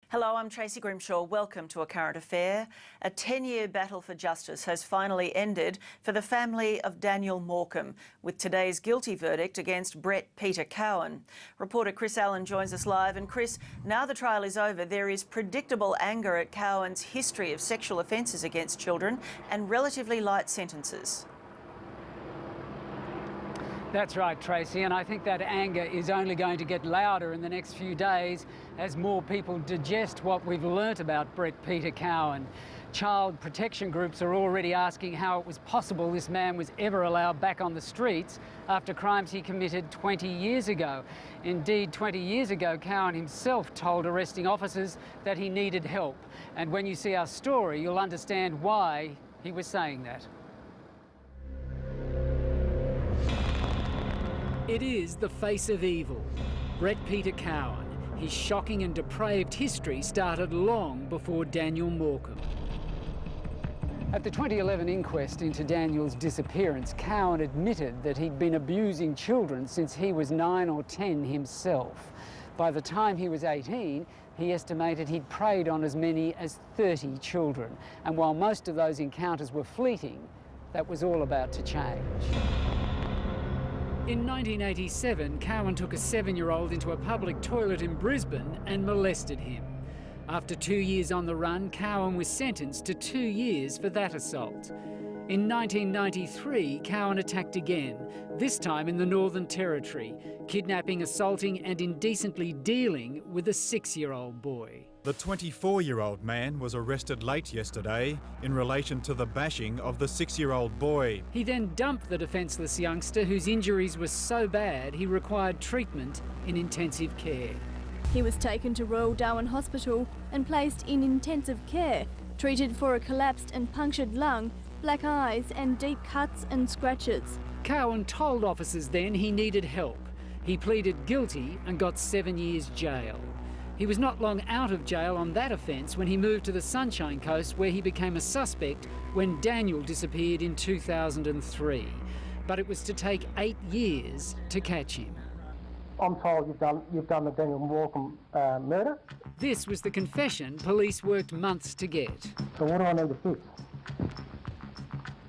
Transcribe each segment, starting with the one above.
Hello, I'm Tracy Grimshaw. Welcome to A Current Affair. A 10-year battle for justice has finally ended for the family of Daniel Morcombe, with today's guilty verdict against Brett Cowan. Reporter Chris Allen joins us live. And Chris, now the trial is over, there is predictable anger at Cowan's history of sexual offences against children and relatively light sentences. That's right, Tracy, and I think that anger is only going to get louder in the next few days as more people digest what we've learnt about Brett Cowan. Child protection groups are already asking how it was possible this man was ever allowed back on the streets after crimes he committed 20 years ago. Indeed, 20 years ago, Cowan himself told arresting officers that he needed help. And when you see our story, you'll understand why he was saying that. It is the face of evil, Brett Cowan. His shocking and depraved history started long before Daniel Morcombe. At the 2011 inquest into Daniel's disappearance, Cowan admitted that he'd been abusing children since he was 9 or 10 himself. By the time he was 18, he estimated he'd preyed on as many as 30 children. And while most of those encounters were fleeting, that was all about to change. In 1987, Cowan took a 7-year-old into a public toilet in Brisbane and molested him. After 2 years on the run, Cowan was sentenced to 2 years for that assault. In 1993, Cowan attacked again, this time in the Northern Territory, kidnapping, assaulting and indecently dealing with a 6-year-old boy. The 24-year-old man was arrested late yesterday in relation to the bashing of the 6-year-old boy. He then dumped the defenceless youngster whose injuries were so bad he required treatment in intensive care. He was taken to Royal Darwin Hospital and placed in intensive care, treated for a collapsed and punctured lung, black eyes and deep cuts and scratches. Cowan told officers then he needed help. He pleaded guilty and got 7 years jail. He was not long out of jail on that offence when he moved to the Sunshine Coast, where he became a suspect when Daniel disappeared in 2003. But it was to take 8 years to catch him. I'm told you've done the Daniel Morcombe murder. This was the confession police worked months to get. So what do I need to fix?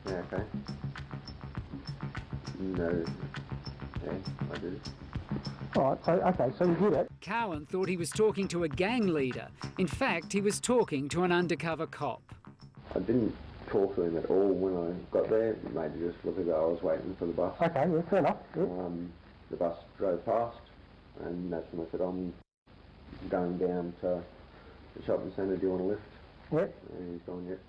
Yeah, okay. No. Yeah, I do. All right, so you did it. Cowan thought he was talking to a gang leader. In fact, he was talking to an undercover cop. I didn't talk to him at all when I got there. Maybe just look as though I was waiting for the bus. Okay, yeah, fair enough. Yeah. The bus drove past, and that's when I said, I'm going down to the shopping centre, do you want a lift? Yep. And he's gone, yep.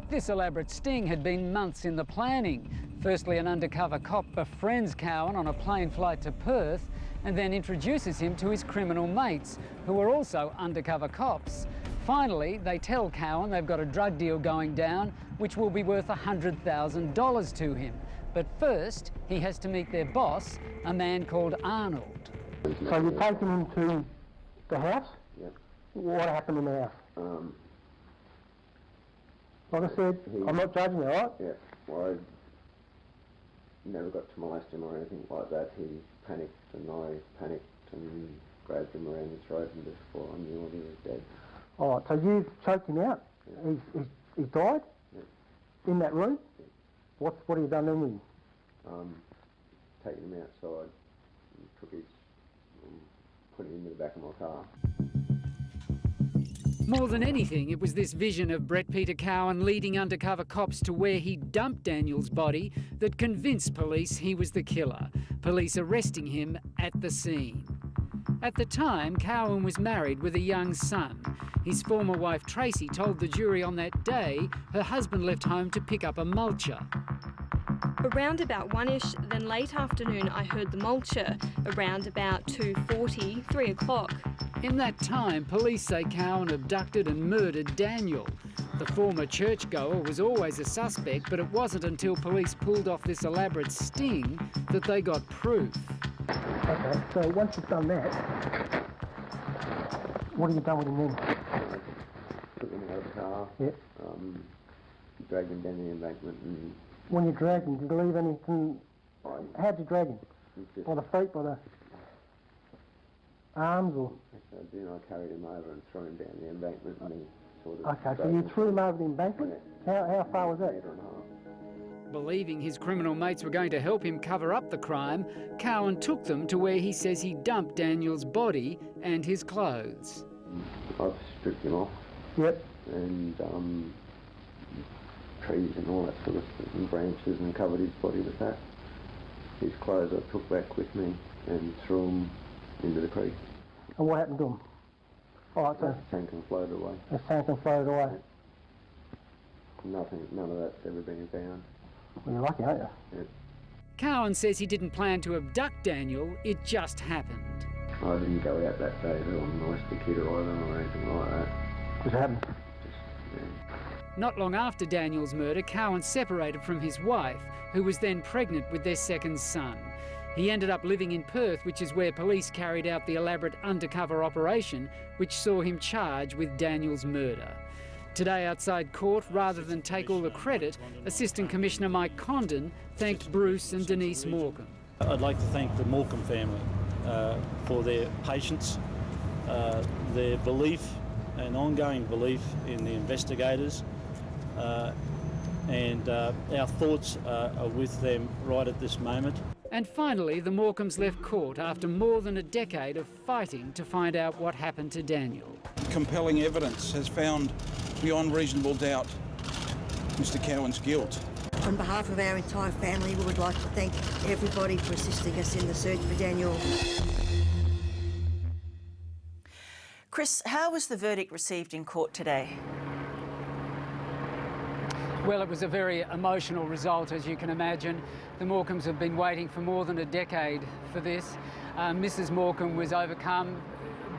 This elaborate sting had been months in the planning. Firstly, an undercover cop befriends Cowan on a plane flight to Perth and then introduces him to his criminal mates, who are also undercover cops. Finally, they tell Cowan they've got a drug deal going down, which will be worth $100,000 to him. But first, he has to meet their boss, a man called Arnold. So you take him into the house? Yep. What happened in the house? Like I said, I'm not judging you, all right? Yeah, well, I never got to molest him or anything like that. He panicked and I panicked and grabbed him around the throat, and before I knew it, he was dead. All right, so you've choked him out? Yeah. He's died? Yeah. In that room? Yeah. What have you done then with him? Taken him outside, and took his, put him in the back of my car. More than anything, it was this vision of Brett Cowan leading undercover cops to where he dumped Daniel's body that convinced police he was the killer, police arresting him at the scene. At the time, Cowan was married with a young son. His former wife Tracy told the jury on that day her husband left home to pick up a mulcher. Around about 1-ish, then late afternoon I heard the mulcher, around about 2:40, 3 o'clock. In that time, police say Cowan abducted and murdered Daniel. The former churchgoer was always a suspect, but it wasn't until police pulled off this elaborate sting that they got proof. Okay, so once you've done that, what have you done with him then? Took him out of the car, Yep. dragged him down the embankment and... When you dragged him, did you leave anything... How'd you drag him? Just, By the feet, by the... arms or? So then I carried him over and threw him down the embankment and he sort of... Okay, so you threw him over the embankment? Yeah. How far was that? 1.5 meters. Believing his criminal mates were going to help him cover up the crime, Cowan took them to where he says he dumped Daniel's body and his clothes. I've stripped him off. Yep. And trees and all that sort of stuff, and branches, and covered his body with that. His clothes I took back with me and threw them into the creek. And what happened to him? All right, so... Sank and floated away. It sank and floated away. None of that's ever been found. Well, you're lucky, aren't you? Yeah. Cowan says he didn't plan to abduct Daniel, it just happened. I didn't go out that day to molest the kid or anything like that. Just happened. Not long after Daniel's murder, Cowan separated from his wife, who was then pregnant with their second son. He ended up living in Perth, which is where police carried out the elaborate undercover operation which saw him charged with Daniel's murder. Today outside court, rather than take all the credit, Assistant Commissioner Mike Condon thanked Bruce and Denise Morcombe. I'd like to thank the Morcombe family for their patience, their belief and ongoing belief in the investigators, and our thoughts are with them right at this moment. And finally, the Morcombes left court after more than a decade of fighting to find out what happened to Daniel. Compelling evidence has found beyond reasonable doubt Mr. Cowan's guilt. On behalf of our entire family, we would like to thank everybody for assisting us in the search for Daniel. Chris, how was the verdict received in court today? Well, it was a very emotional result, as you can imagine. The Morcombes have been waiting for more than a decade for this. Mrs. Morcombe was overcome,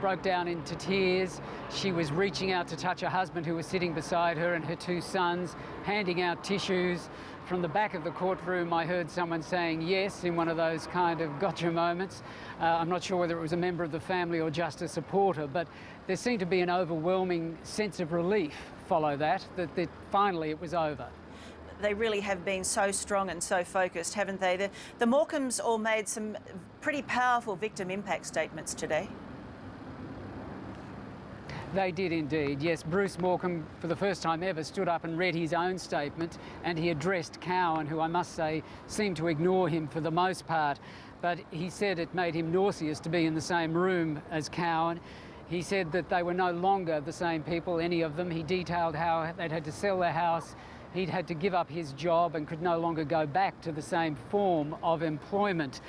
broke down into tears. She was reaching out to touch her husband, who was sitting beside her, and her two sons, handing out tissues. From the back of the courtroom, I heard someone saying yes in one of those kind of gotcha moments. I'm not sure whether it was a member of the family or just a supporter, but there seemed to be an overwhelming sense of relief follow that finally it was over. They really have been so strong and so focused, haven't they? The Morcombes all made some pretty powerful victim impact statements today. They did indeed, yes. Bruce Morcombe, for the first time ever, stood up and read his own statement, and he addressed Cowan, who I must say seemed to ignore him for the most part. But he said it made him nauseous to be in the same room as Cowan. He said that they were no longer the same people, any of them. He detailed how they'd had to sell their house, he'd had to give up his job and could no longer go back to the same form of employment.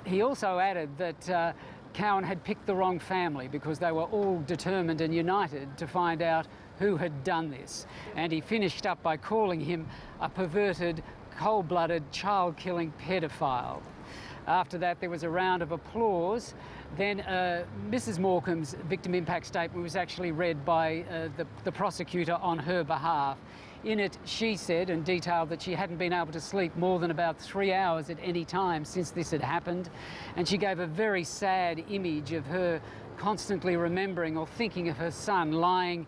He also added that Cowan had picked the wrong family because they were all determined and united to find out who had done this. And he finished up by calling him a perverted, cold-blooded, child-killing paedophile. After that, there was a round of applause. Then Mrs. Morcombe's victim impact statement was actually read by the prosecutor on her behalf. In it, she said and detailed that she hadn't been able to sleep more than about 3 hours at any time since this had happened. And she gave a very sad image of her constantly remembering or thinking of her son lying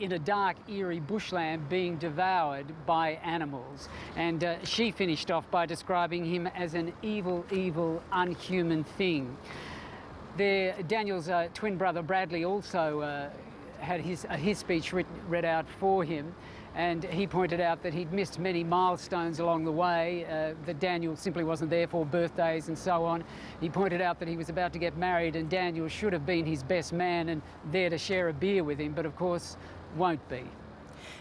in a dark, eerie bushland being devoured by animals. And she finished off by describing him as an evil, evil, unhuman thing. Daniel's twin brother Bradley also had his speech read out for him, and he pointed out that he'd missed many milestones along the way, that Daniel simply wasn't there for birthdays and so on. He pointed out that he was about to get married and Daniel should have been his best man and there to share a beer with him, but of course won't be.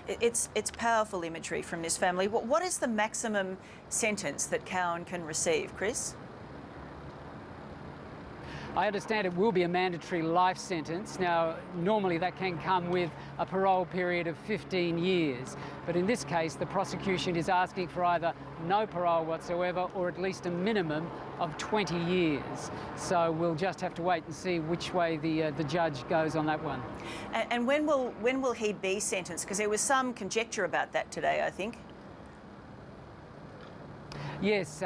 It's powerful imagery from this family. What is the maximum sentence that Cowan can receive, Chris? I understand it will be a mandatory life sentence. Now, normally that can come with a parole period of 15 years. But in this case, the prosecution is asking for either no parole whatsoever or at least a minimum of 20 years. So we'll just have to wait and see which way the judge goes on that one. And when will he be sentenced? Because there was some conjecture about that today, I think. Yes,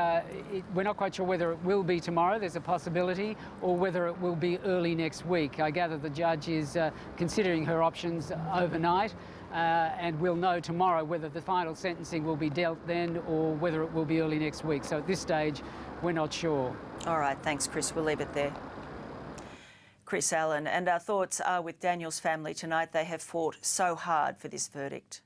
we're not quite sure whether it will be tomorrow, there's a possibility, or whether it will be early next week. I gather the judge is considering her options overnight, and we'll know tomorrow whether the final sentencing will be dealt then or whether it will be early next week. So at this stage, we're not sure. All right, thanks, Chris. We'll leave it there. Chris Allen. And our thoughts are with Daniel's family tonight. They have fought so hard for this verdict.